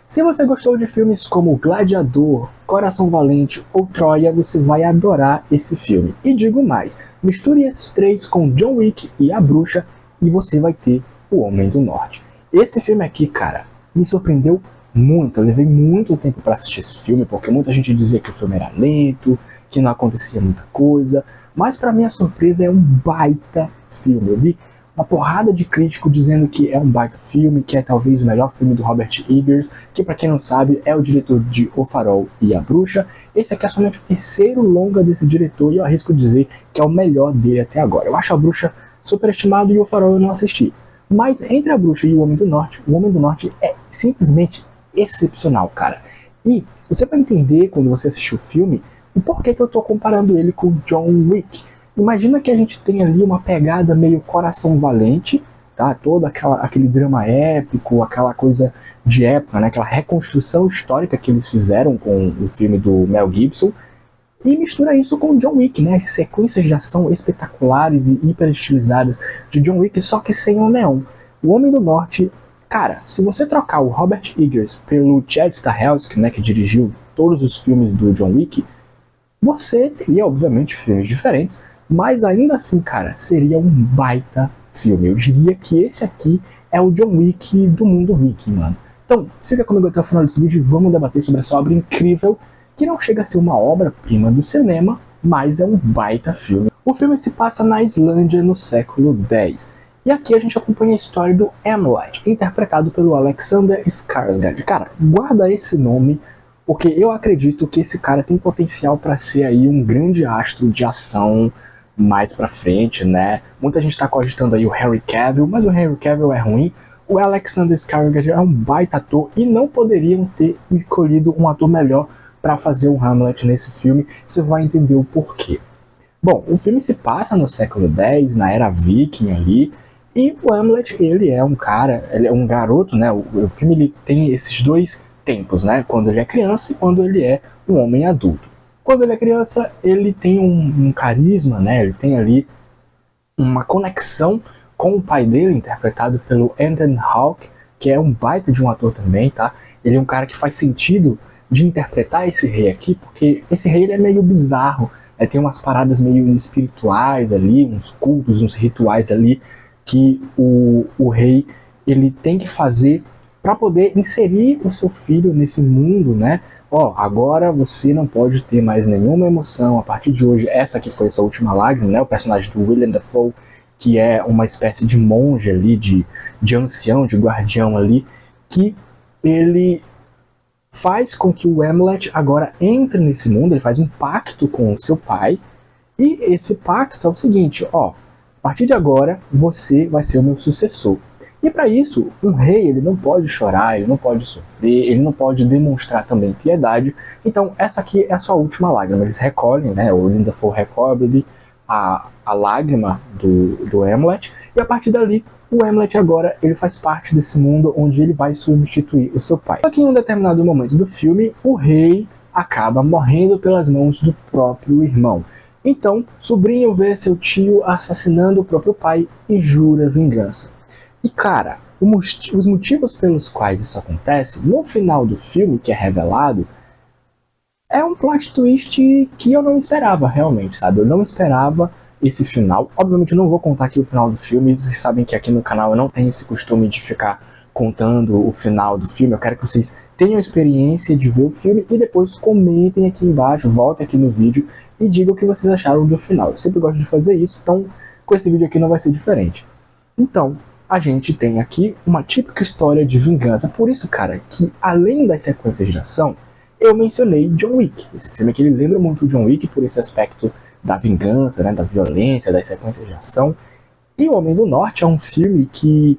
Se você gostou de filmes como Gladiador, Coração Valente ou Troia, você vai adorar esse filme. E digo mais, misture esses três com John Wick e A Bruxa e você vai ter O Homem do Norte. Esse filme aqui, cara, me surpreendeu muito. Eu levei muito tempo para assistir esse filme, porque muita gente dizia que o filme era lento, que não acontecia muita coisa, mas para minha surpresa é um baita filme. Eu vi uma porrada de crítico dizendo que é um baita filme, que é talvez o melhor filme do Robert Eggers, que para quem não sabe é o diretor de O Farol e A Bruxa. Esse aqui é somente o terceiro longa desse diretor e eu arrisco dizer que é o melhor dele até agora. Eu acho A Bruxa superestimado e O Farol eu não assisti. Mas entre A Bruxa e O Homem do Norte é simplesmente excepcional, cara. E você vai entender quando você assistir o filme o porquê que eu tô comparando ele com John Wick. Imagina que a gente tem ali uma pegada meio Coração Valente, tá? Todo aquele drama épico, aquela coisa de época, né? Aquela reconstrução histórica que eles fizeram com o filme do Mel Gibson. E mistura isso com John Wick, né? As sequências de ação espetaculares e hiper estilizadas de John Wick, só que sem o neon. O Homem do Norte, cara, se você trocar o Robert Eggers pelo Chad Stahelski, né, que dirigiu todos os filmes do John Wick, você teria, obviamente, filmes diferentes, mas ainda assim, cara, seria um baita filme. Eu diria que esse aqui é o John Wick do mundo viking, mano. Então, fica comigo até o final desse vídeo e vamos debater sobre essa obra incrível, que não chega a ser uma obra-prima do cinema, mas é um baita filme. O filme se passa na Islândia no século X. E aqui a gente acompanha a história do Hamlet, interpretado pelo Alexander Skarsgård. Cara, guarda esse nome, porque eu acredito que esse cara tem potencial para ser aí um grande astro de ação mais pra frente, né? Muita gente tá cogitando aí o Henry Cavill, mas o Henry Cavill é ruim. O Alexander Skarsgård é um baita ator e não poderiam ter escolhido um ator melhor para fazer o Hamlet nesse filme. Você vai entender o porquê. Bom, o filme se passa no século X, na era viking ali, e o Hamlet, ele é um cara, ele é um garoto, né? O filme ele tem esses dois tempos, né? Quando ele é criança e quando ele é um homem adulto. Quando ele é criança, ele tem um carisma, né? Ele tem ali uma conexão com o pai dele, interpretado pelo Ethan Hawke, que é um baita de um ator também, tá? Ele é um cara que faz sentido de interpretar esse rei aqui, porque esse rei ele é meio bizarro, né? Tem umas paradas meio espirituais ali, uns cultos, uns rituais ali, que o rei ele tem que fazer para poder inserir o seu filho nesse mundo, né? Ó, agora você não pode ter mais nenhuma emoção, a partir de hoje, essa que foi sua última lágrima, né? O personagem do Willem Dafoe, que é uma espécie de monge ali, de ancião, de guardião ali, que ele faz com que o Hamlet agora entre nesse mundo, ele faz um pacto com o seu pai, e esse pacto é o seguinte, ó, a partir de agora você vai ser o meu sucessor. E para isso, um rei ele não pode chorar, ele não pode sofrer, ele não pode demonstrar também piedade. Então essa aqui é a sua última lágrima. Eles recolhem, né? O Willem Dafoe recolhe a lágrima do Hamlet, e a partir dali o Hamlet agora ele faz parte desse mundo onde ele vai substituir o seu pai. Só que em um determinado momento do filme, o rei acaba morrendo pelas mãos do próprio irmão. Então, sobrinho vê seu tio assassinando o próprio pai e jura vingança. E cara, os motivos pelos quais isso acontece, no final do filme, que é revelado, é um plot twist que eu não esperava realmente, sabe? Eu não esperava esse final. Obviamente eu não vou contar aqui o final do filme, vocês sabem que aqui no canal eu não tenho esse costume de ficar contando o final do filme. Eu quero que vocês tenham a experiência de ver o filme e depois comentem aqui embaixo, voltem aqui no vídeo e digam o que vocês acharam do final. Eu sempre gosto de fazer isso, então com esse vídeo aqui não vai ser diferente. Então, a gente tem aqui uma típica história de vingança. Por isso, cara, que além das sequências de ação, eu mencionei John Wick. Esse filme aqui ele lembra muito o John Wick por esse aspecto da vingança, né, da violência, das sequências de ação. E O Homem do Norte é um filme que...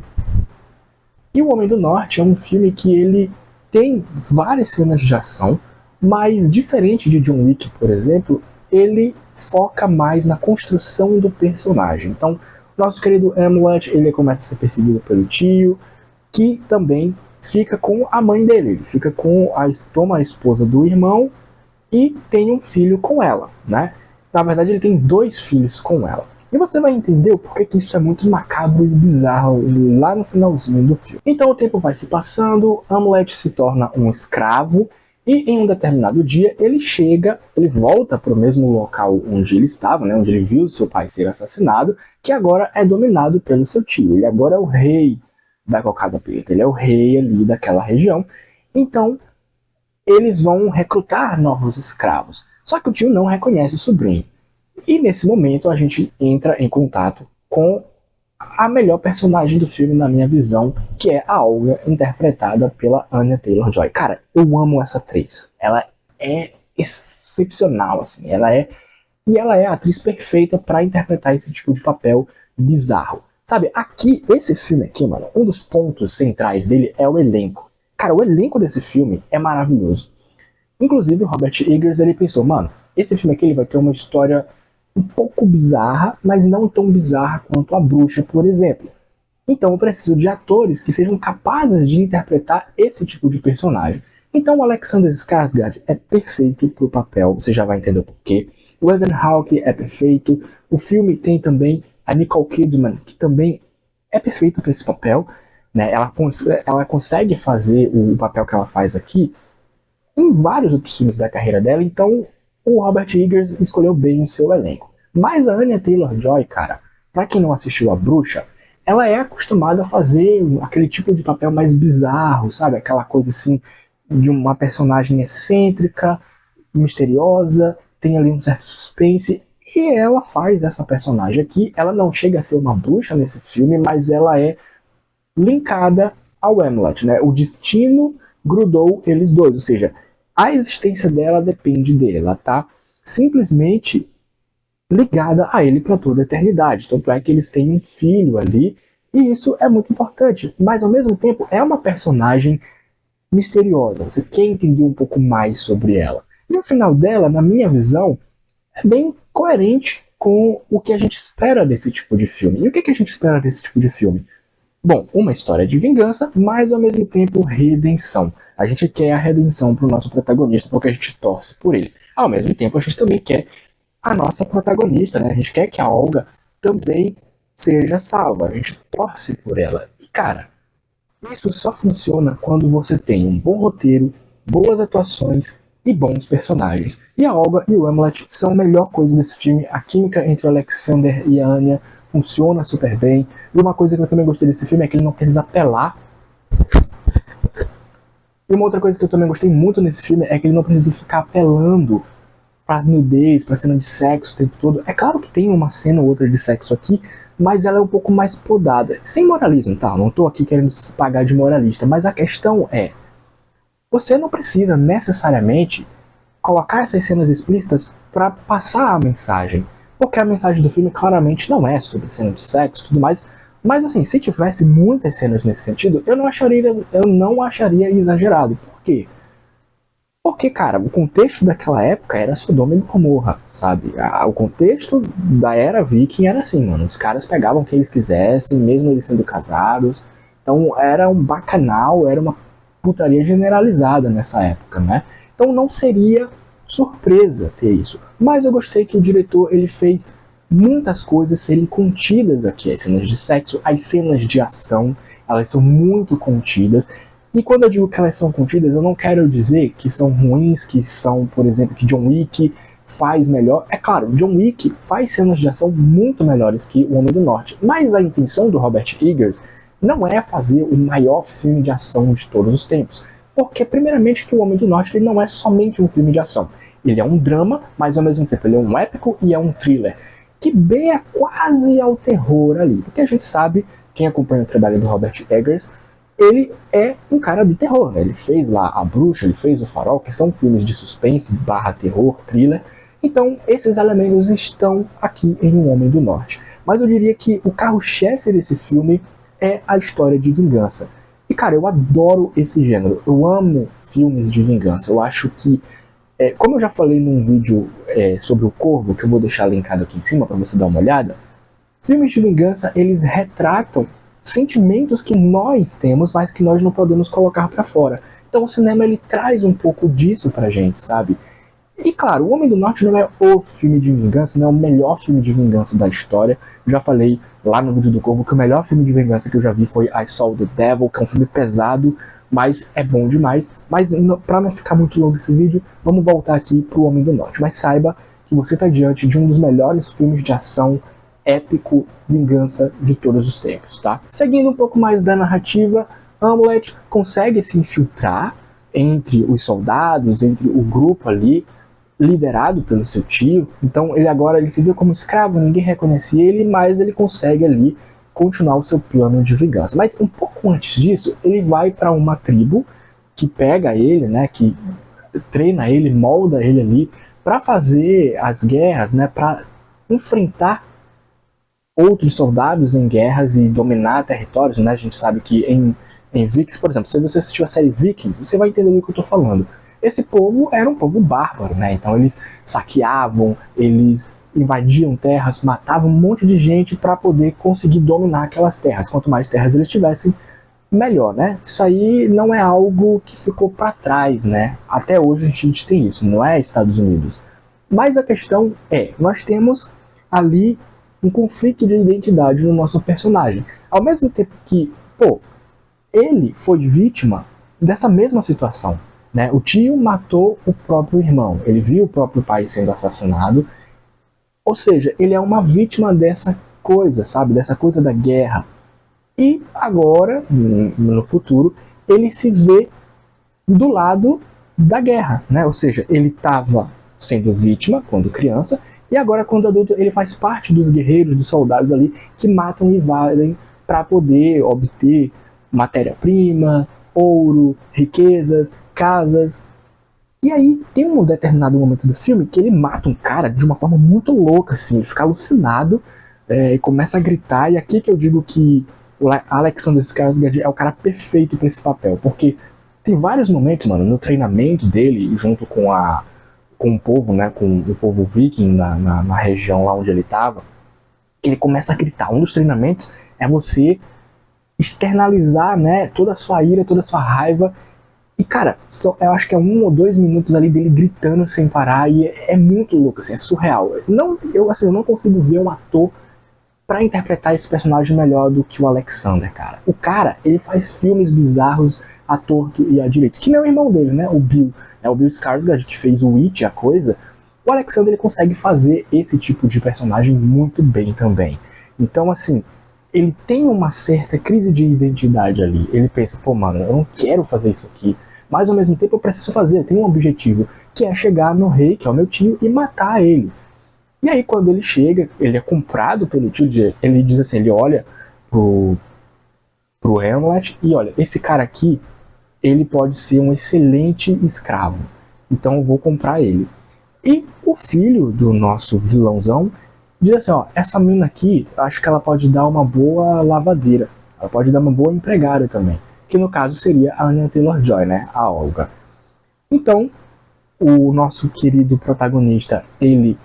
ele tem várias cenas de ação, mas diferente de John Wick, por exemplo, ele foca mais na construção do personagem. Então, nosso querido Hamlet, ele começa a ser perseguido pelo tio, que também fica com a mãe dele. Ele fica com toma a esposa do irmão e tem um filho com ela, né? Na verdade, ele tem 2 filhos com ela. E você vai entender o porquê que isso é muito macabro e bizarro lá no finalzinho do filme. Então o tempo vai se passando, Hamlet se torna um escravo, e em um determinado dia ele volta para o mesmo local onde ele estava, né, onde ele viu seu pai ser assassinado, que agora é dominado pelo seu tio. Ele agora é o rei da Cocada Preta, ele é o rei ali daquela região. Então eles vão recrutar novos escravos. Só que o tio não reconhece o sobrinho. E nesse momento a gente entra em contato com a melhor personagem do filme, na minha visão, que é a Olga, interpretada pela Anya Taylor-Joy. Cara, eu amo essa atriz. Ela é excepcional, assim. Ela é a atriz perfeita para interpretar esse tipo de papel bizarro. Sabe, aqui, esse filme aqui, mano, um dos pontos centrais dele é o elenco. Cara, o elenco desse filme é maravilhoso. Inclusive, o Robert Eggers, ele pensou, mano, esse filme aqui ele vai ter uma história um pouco bizarra, mas não tão bizarra quanto A Bruxa, por exemplo. Então eu preciso de atores que sejam capazes de interpretar esse tipo de personagem. Então o Alexander Skarsgård é perfeito pro papel, você já vai entender o porquê. O Ethan Hawke é perfeito. O filme tem também a Nicole Kidman, que também é perfeita para esse papel, né? Ela consegue fazer o papel que ela faz aqui em vários outros filmes da carreira dela, então o Robert Eggers escolheu bem o seu elenco. Mas a Anya Taylor-Joy, cara, pra quem não assistiu A Bruxa, ela é acostumada a fazer aquele tipo de papel mais bizarro, sabe? Aquela coisa assim, de uma personagem excêntrica, misteriosa, tem ali um certo suspense, e ela faz essa personagem aqui. Ela não chega a ser uma bruxa nesse filme, mas ela é linkada ao Hamlet, né? O destino grudou eles dois, ou seja, a existência dela depende dele, ela tá simplesmente ligada a ele para toda a eternidade. Tanto é que eles têm um filho ali, e isso é muito importante, mas ao mesmo tempo é uma personagem misteriosa, você quer entender um pouco mais sobre ela. E o final dela, na minha visão, é bem coerente com o que a gente espera desse tipo de filme. E o que a gente espera desse tipo de filme? Bom, uma história de vingança, mas ao mesmo tempo redenção. A gente quer a redenção para o nosso protagonista porque a gente torce por ele. Ao mesmo tempo, a gente também quer a nossa protagonista, né? A gente quer que a Olga também seja salva. A gente torce por ela. E cara, isso só funciona quando você tem um bom roteiro, boas atuações e bons personagens. E a Olga e o Hamlet são a melhor coisa desse filme. A química entre o Alexander e a Anya funciona super bem. E uma coisa que eu também gostei desse filme é que ele não precisa apelar. E uma outra coisa que eu também gostei muito nesse filme é que ele não precisa ficar apelando pra nudez, pra cena de sexo o tempo todo. É claro que tem uma cena ou outra de sexo aqui, mas ela é um pouco mais podada. Sem moralismo, tá? Não tô aqui querendo se pagar de moralista, mas a questão é, você não precisa necessariamente colocar essas cenas explícitas para passar a mensagem, porque a mensagem do filme claramente não é sobre cena de sexo e tudo mais, mas assim, se tivesse muitas cenas nesse sentido, eu não acharia exagerado. Por quê? Porque, cara, o contexto daquela época era Sodoma e Gomorra, sabe? O contexto da era viking era assim, mano, os caras pegavam quem eles quisessem, mesmo eles sendo casados, então era um bacanal, era uma putaria generalizada nessa época, né? Então não seria surpresa ter isso. Mas eu gostei que o diretor ele fez muitas coisas serem contidas aqui. As cenas de sexo, as cenas de ação, elas são muito contidas. E quando eu digo que elas são contidas, eu não quero dizer que são ruins, que são, por exemplo, que John Wick faz melhor. É claro, John Wick faz cenas de ação muito melhores que O Homem do Norte. Mas a intenção do Robert Eggers não é fazer o maior filme de ação de todos os tempos. Porque, primeiramente, que O Homem do Norte ele não é somente um filme de ação. Ele é um drama, mas ao mesmo tempo ele é um épico e é um thriller, que beira quase ao terror ali. Porque a gente sabe, quem acompanha o trabalho do Robert Eggers, ele é um cara do terror, né? Ele fez lá A Bruxa, ele fez O Farol, que são filmes de suspense, barra terror, thriller. Então, esses elementos estão aqui em O Homem do Norte. Mas eu diria que o carro-chefe desse filme é a história de vingança. E cara, eu adoro esse gênero, eu amo filmes de vingança. Eu acho que, como eu já falei num vídeo sobre o Corvo, que eu vou deixar linkado aqui em cima para você dar uma olhada, filmes de vingança, eles retratam sentimentos que nós temos, mas que nós não podemos colocar para fora. Então o cinema ele traz um pouco disso pra gente, sabe? E claro, O Homem do Norte não é o filme de vingança, não é o melhor filme de vingança da história. Já falei lá no vídeo do Corvo que o melhor filme de vingança que eu já vi foi I Saw the Devil, que é um filme pesado, mas é bom demais. Mas para não ficar muito longo esse vídeo, vamos voltar aqui pro Homem do Norte. Mas saiba que você está diante de um dos melhores filmes de ação épico, vingança de todos os tempos, tá? Seguindo um pouco mais da narrativa, Hamlet consegue se infiltrar entre os soldados, entre o grupo ali, liderado pelo seu tio. Então ele se vê como escravo, ninguém reconhece ele, mas ele consegue ali continuar o seu plano de vingança. Mas um pouco antes disso, ele vai para uma tribo que pega ele, né, que treina ele, molda ele ali para fazer as guerras, né, para enfrentar outros soldados em guerras e dominar territórios, né? A gente sabe que em Vikings, por exemplo, se você assistiu a série Vikings, você vai entender do que eu estou falando. Esse povo era um povo bárbaro, né? Então eles saqueavam, eles invadiam terras, matavam um monte de gente para poder conseguir dominar aquelas terras. Quanto mais terras eles tivessem, melhor, né? Isso aí não é algo que ficou para trás, né? Até hoje a gente tem isso, não é Estados Unidos. Mas a questão é, nós temos ali um conflito de identidade no nosso personagem. Ao mesmo tempo que, ele foi vítima dessa mesma situação, né? O tio matou o próprio irmão, ele viu o próprio pai sendo assassinado, ou seja, ele é uma vítima dessa coisa, sabe? Dessa coisa da guerra. E agora, no futuro, ele se vê do lado da guerra, né? Ou seja, ele estava sendo vítima quando criança, e agora quando adulto ele faz parte dos guerreiros, dos soldados ali que matam e invadem para poder obter matéria-prima, ouro, riquezas, casas. E aí tem um determinado momento do filme que ele mata um cara de uma forma muito louca, assim, ele fica alucinado e começa a gritar, e aqui que eu digo que o Alexander Skarsgård é o cara perfeito para esse papel, porque tem vários momentos, mano, no treinamento dele, junto com o povo, né, com o povo viking na região lá onde ele estava, que ele começa a gritar. Um dos treinamentos é você externalizar, né, toda a sua ira, toda a sua raiva. E, cara, eu acho que é 1 ou 2 minutos ali dele gritando sem parar, e é muito louco, assim, é surreal. Eu não consigo ver um ator pra interpretar esse personagem melhor do que o Alexander, cara. O cara, ele faz filmes bizarros à torto e à direito, que nem o irmão dele, né, o Bill. É o Bill Skarsgård, que fez o It, a coisa. O Alexander, ele consegue fazer esse tipo de personagem muito bem também. Então, assim, ele tem uma certa crise de identidade ali. Ele pensa, mano, eu não quero fazer isso aqui, mas ao mesmo tempo eu preciso fazer, eu tenho um objetivo, que é chegar no rei, que é o meu tio, e matar ele. E aí quando ele chega, ele é comprado pelo tio, ele diz assim, ele olha pro Hamlet e olha, esse cara aqui, ele pode ser um excelente escravo, então eu vou comprar ele. E o filho do nosso vilãozão diz assim, essa mina aqui, eu acho que ela pode dar uma boa lavadeira, ela pode dar uma boa empregada também, que no caso seria a Anya Taylor-Joy, né, a Olga. Então, o nosso querido protagonista, ele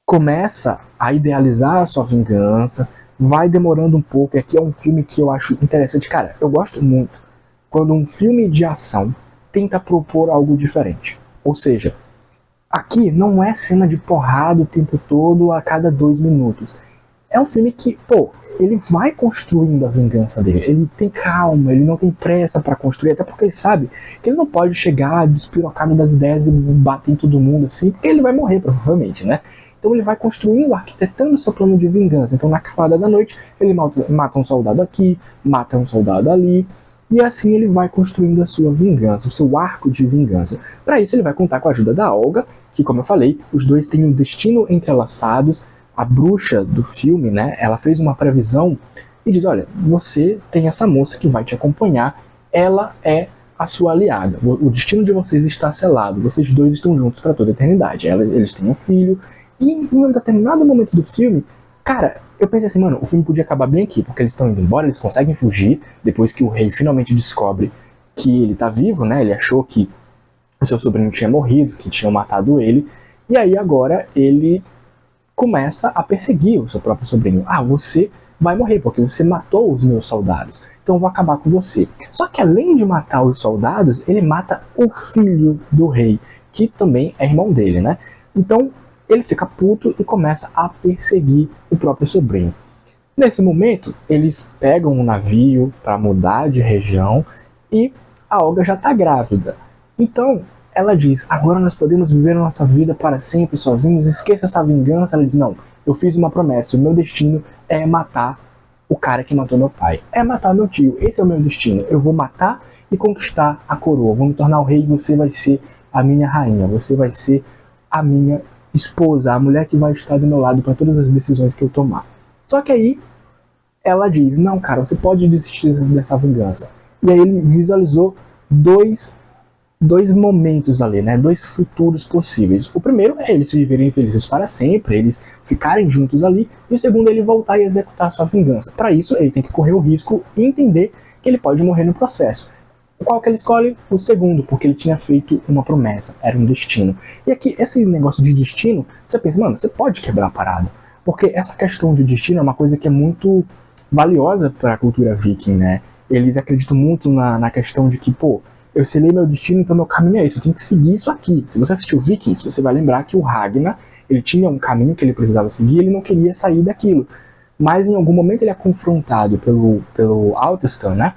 começa a idealizar a sua vingança, vai demorando um pouco, e aqui é um filme que eu acho interessante. Cara, eu gosto muito quando um filme de ação tenta propor algo diferente. Ou seja, aqui não é cena de porrada o tempo todo a cada 2 minutos. É um filme que, ele vai construindo a vingança dele. Ele tem calma, ele não tem pressa para construir, até porque ele sabe que ele não pode chegar despirocado das ideias e bater em todo mundo assim, porque ele vai morrer provavelmente, né? Então ele vai construindo, arquitetando seu plano de vingança. Então na calada da noite ele mata um soldado aqui, mata um soldado ali, e assim ele vai construindo a sua vingança, o seu arco de vingança. Para isso ele vai contar com a ajuda da Olga, que como eu falei, os dois têm um destino entrelaçados. A bruxa do filme, né, ela fez uma previsão e diz, olha, você tem essa moça que vai te acompanhar, ela é a sua aliada, o destino de vocês está selado, vocês dois estão juntos para toda a eternidade. Eles têm um filho, e em um determinado momento do filme, cara, eu pensei assim, mano, o filme podia acabar bem aqui, porque eles estão indo embora, eles conseguem fugir, depois que o rei finalmente descobre que ele tá vivo, né, ele achou que o seu sobrinho tinha morrido, que tinham matado ele, e aí agora ele começa a perseguir o seu próprio sobrinho. Você vai morrer, porque você matou os meus soldados, então eu vou acabar com você. Só que além de matar os soldados, ele mata o filho do rei, que também é irmão dele, né? Então ele fica puto e começa a perseguir o próprio sobrinho. Nesse momento, eles pegam um navio para mudar de região e a Olga já está grávida. Então ela diz, agora nós podemos viver a nossa vida para sempre sozinhos, esqueça essa vingança. Ela diz, não, eu fiz uma promessa, o meu destino é matar o cara que matou meu pai, é matar meu tio, esse é o meu destino, eu vou matar e conquistar a coroa, vou me tornar o rei e você vai ser a minha rainha, você vai ser a minha esposa, a mulher que vai estar do meu lado para todas as decisões que eu tomar. Só que aí ela diz, não cara, você pode desistir dessa vingança. E aí ele visualizou dois momentos ali, né? Dois futuros possíveis. O primeiro é eles viverem felizes para sempre, eles ficarem juntos ali, e o segundo é ele voltar e executar sua vingança. Para isso, ele tem que correr o risco e entender que ele pode morrer no processo. Qual que ele escolhe? O segundo, porque ele tinha feito uma promessa, era um destino. E aqui, esse negócio de destino, você pensa, mano, você pode quebrar a parada. Porque essa questão de destino é uma coisa que é muito valiosa para a cultura viking, né? Eles acreditam muito na questão de que, pô, eu selei meu destino, então meu caminho é esse, eu tenho que seguir isso aqui. Se você assistiu Vikings, você vai lembrar que o Ragnar, ele tinha um caminho que ele precisava seguir, ele não queria sair daquilo. Mas em algum momento ele é confrontado pelo Althestan, né?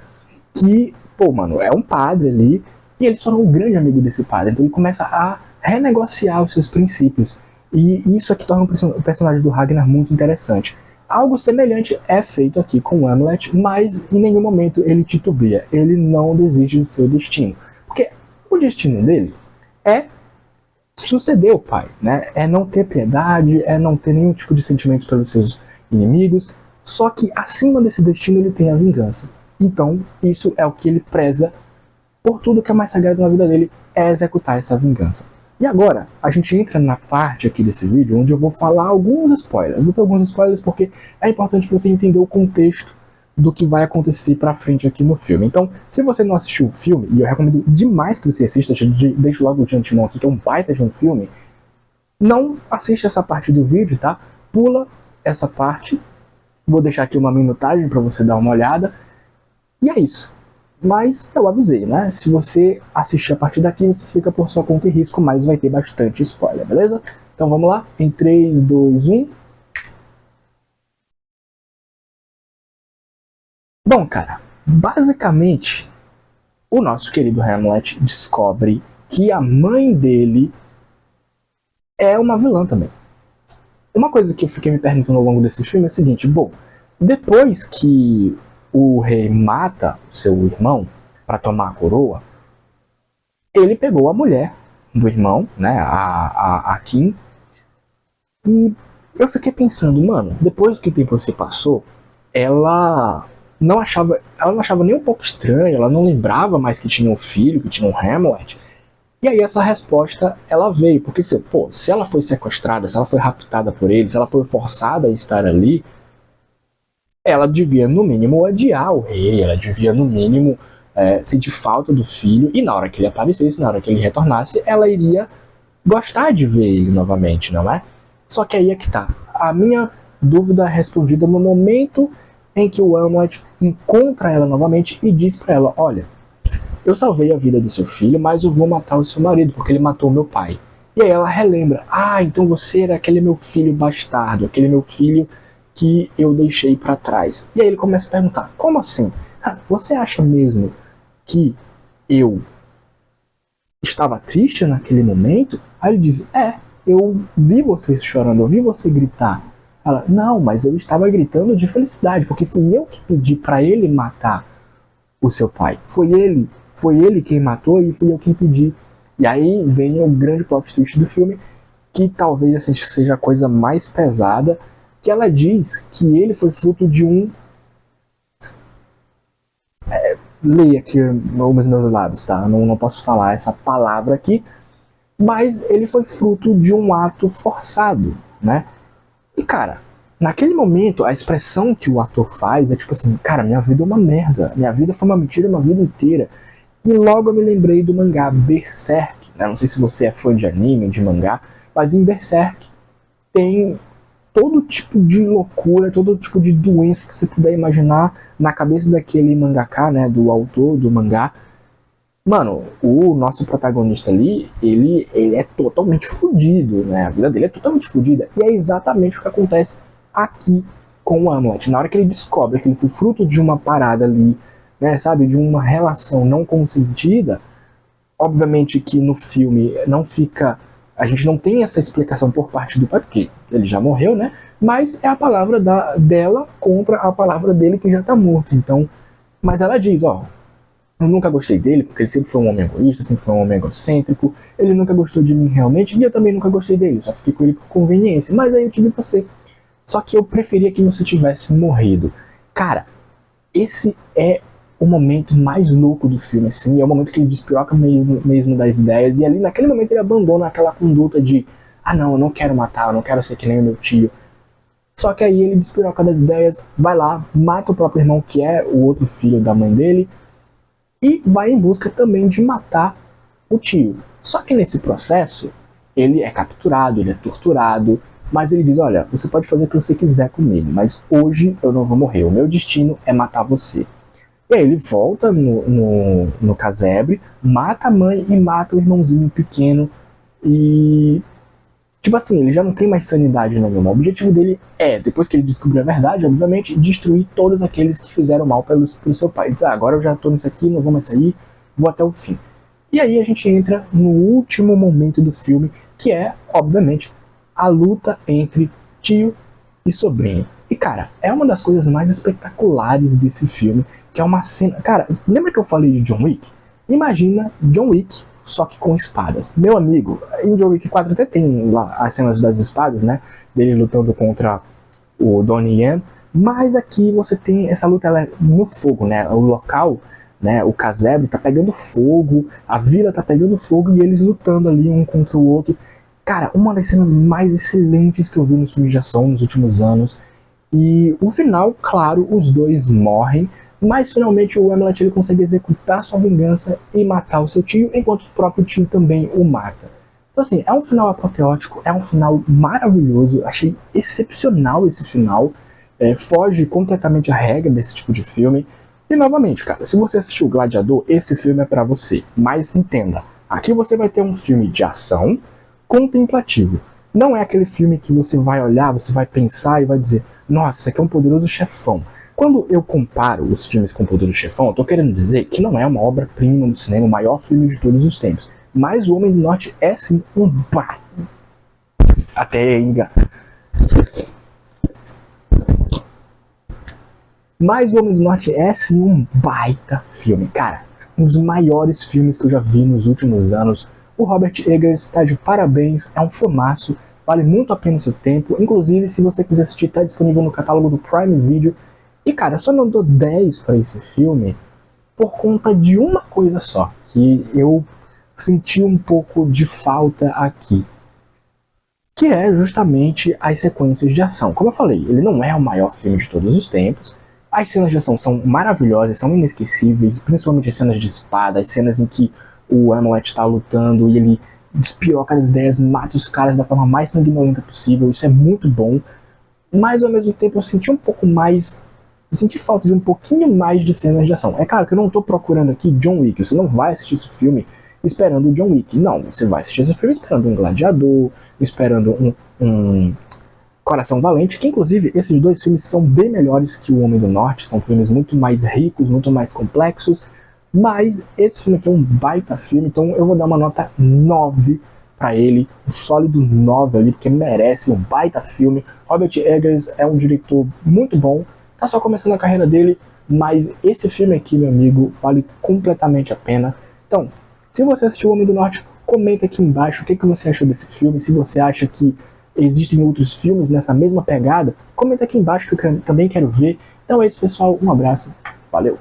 Que, pô, mano, é um padre ali, e ele se tornou um grande amigo desse padre. Então ele começa a renegociar os seus princípios. E isso é que torna o personagem do Ragnar muito interessante. Algo semelhante é feito aqui com o Hamlet, mas em nenhum momento ele titubia, ele não desiste do seu destino. Porque o destino dele é suceder o pai, né? É não ter piedade, é não ter nenhum tipo de sentimento pelos seus inimigos, só que acima desse destino ele tem a vingança. Então isso é o que ele preza por tudo que é mais sagrado na vida dele, é executar essa vingança. E agora, a gente entra na parte aqui desse vídeo onde eu vou falar alguns spoilers. Vou ter alguns spoilers porque é importante para você entender o contexto do que vai acontecer pra frente aqui no filme. Então, se você não assistiu o filme, e eu recomendo demais que você assista, deixo logo de antemão aqui, que é um baita de um filme, não assista essa parte do vídeo, tá? Pula essa parte, vou deixar aqui uma minutagem para você dar uma olhada, e é isso. Mas eu avisei, né? Se você assistir a partir daqui, você fica por sua conta e risco, mas vai ter bastante spoiler, beleza? Então vamos lá, em 3, 2, 1... Bom, cara, basicamente, o nosso querido Hamlet descobre que a mãe dele é uma vilã também. Uma coisa que eu fiquei me perguntando ao longo desse filme é o seguinte, bom, depois que o rei mata o seu irmão para tomar a coroa, ele pegou a mulher do irmão, né, a Kim, e eu fiquei pensando, mano, depois que o tempo se passou, ela não achava nem um pouco estranho, ela não lembrava mais que tinha um filho, que tinha um Hamlet. E aí essa resposta, ela veio, porque se ela foi sequestrada, se ela foi raptada por ele, se ela foi forçada a estar ali, ela devia no mínimo odiar o rei, ela devia no mínimo sentir falta do filho, e na hora que ele aparecesse, na hora que ele retornasse, ela iria gostar de ver ele novamente, não é? Só que aí é que tá, a minha dúvida é respondida no momento em que o Hamlet encontra ela novamente e diz pra ela, olha, eu salvei a vida do seu filho, mas eu vou matar o seu marido, porque ele matou meu pai. E aí ela relembra, então você era aquele meu filho bastardo, aquele meu filho que eu deixei pra trás. E aí ele começa a perguntar, como assim? Você acha mesmo que eu estava triste naquele momento? Aí ele diz, eu vi você chorando, eu vi você gritar. Ela, não, mas eu estava gritando de felicidade, porque fui eu que pedi pra ele matar o seu pai. Foi ele quem matou e fui eu quem pedi. E aí vem o grande plot twist do filme, que talvez essa seja a coisa mais pesada, que ela diz que ele foi fruto de um... leia aqui os meus lábios, tá? Não posso falar essa palavra aqui, mas ele foi fruto de um ato forçado, né? E cara, naquele momento a expressão que o ator faz é tipo assim, cara, minha vida é uma merda, minha vida foi uma mentira uma vida inteira. E logo eu me lembrei do mangá Berserk, né? Não sei se você é fã de anime, de mangá, mas em Berserk tem todo tipo de loucura, todo tipo de doença que você puder imaginar na cabeça daquele mangaka, né, do autor do mangá. Mano, o nosso protagonista ali, ele é totalmente fudido, né? A vida dele é totalmente fudida. E é exatamente o que acontece aqui com o Hamlet. Na hora que ele descobre que ele foi fruto de uma parada ali, né, sabe, de uma relação não consentida, obviamente que no filme não fica... A gente não tem essa explicação por parte do pai, porque ele já morreu, né? Mas é a palavra dela contra a palavra dele que já tá morto. Então, mas ela diz, ó, eu nunca gostei dele, porque ele sempre foi um homem egoísta, sempre foi um homem egocêntrico, ele nunca gostou de mim realmente, e eu também nunca gostei dele, só fiquei com ele por conveniência, mas aí eu tive você. Só que eu preferia que você tivesse morrido. Cara, esse é o momento mais louco do filme, assim, é o momento que ele despiroca mesmo das ideias, e ali naquele momento ele abandona aquela conduta de ah não, eu não quero matar, eu não quero ser que nem o meu tio. Só que aí ele despiroca das ideias, vai lá, mata o próprio irmão, que é o outro filho da mãe dele, e vai em busca também de matar o tio. Só que nesse processo, ele é capturado, ele é torturado, mas ele diz, olha, você pode fazer o que você quiser comigo, mas hoje eu não vou morrer, o meu destino é matar você. E aí ele volta no casebre, mata a mãe e mata o irmãozinho pequeno. E, tipo assim, ele já não tem mais sanidade nenhuma. O objetivo dele é, depois que ele descobriu a verdade, obviamente, destruir todos aqueles que fizeram mal pelo seu pai. Ele diz, agora eu já tô nisso aqui, não vou mais sair, vou até o fim. E aí a gente entra no último momento do filme, que é, obviamente, a luta entre tio e sobrinho. E, cara, é uma das coisas mais espetaculares desse filme, que é uma cena... Cara, lembra que eu falei de John Wick? Imagina John Wick, só que com espadas. Meu amigo, em John Wick 4 até tem lá as cenas das espadas, né? Dele lutando contra o Donnie Yen. Mas aqui você tem essa luta, ela é no fogo, né? O local, né? O casebre tá pegando fogo, a vila tá pegando fogo e eles lutando ali um contra o outro. Cara, uma das cenas mais excelentes que eu vi nos filmes de ação nos últimos anos. E o final, claro, os dois morrem, mas finalmente o Hamlet ele consegue executar sua vingança e matar o seu tio, enquanto o próprio tio também o mata. Então assim, é um final apoteótico, é um final maravilhoso, achei excepcional esse final, foge completamente à regra desse tipo de filme. E novamente, cara, se você assistiu Gladiador, esse filme é pra você, mas entenda, aqui você vai ter um filme de ação contemplativo. Não é aquele filme que você vai olhar, você vai pensar e vai dizer, nossa, isso aqui é um Poderoso Chefão. Quando eu comparo os filmes com o Poderoso Chefão, eu tô querendo dizer que não é uma obra-prima no cinema, o maior filme de todos os tempos. Mas O Homem do Norte é sim um até enganar. Mas O Homem do Norte é sim um baita filme. Cara, um dos maiores filmes que eu já vi nos últimos anos. O Robert Eggers está de parabéns, é um filmaço, vale muito a pena o seu tempo. Inclusive, se você quiser assistir, está disponível no catálogo do Prime Video. E cara, eu só não dou 10 para esse filme por conta de uma coisa só, que eu senti um pouco de falta aqui. Que é justamente as sequências de ação. Como eu falei, ele não é o maior filme de todos os tempos. As cenas de ação são maravilhosas, são inesquecíveis, principalmente as cenas de espada, as cenas em que o Hamlet está lutando e ele despiroca as ideias, mata os caras da forma mais sanguinolenta possível, isso é muito bom. Mas ao mesmo tempo eu senti um pouco mais... Eu senti falta de um pouquinho mais de cenas de ação. É claro que eu não estou procurando aqui John Wick, você não vai assistir esse filme esperando o John Wick. Não, você vai assistir esse filme esperando um Gladiador, esperando um Coração Valente, que inclusive esses dois filmes são bem melhores que O Homem do Norte, são filmes muito mais ricos, muito mais complexos, mas esse filme aqui é um baita filme, então eu vou dar uma nota 9 para ele, um sólido 9 ali, porque merece, um baita filme. Robert Eggers é um diretor muito bom, tá só começando a carreira dele, mas esse filme aqui, meu amigo, vale completamente a pena. Então, se você assistiu O Homem do Norte, comenta aqui embaixo o que você achou desse filme, se você acha que existem outros filmes nessa mesma pegada, comenta aqui embaixo que eu também quero ver. Então é isso, pessoal, um abraço, valeu!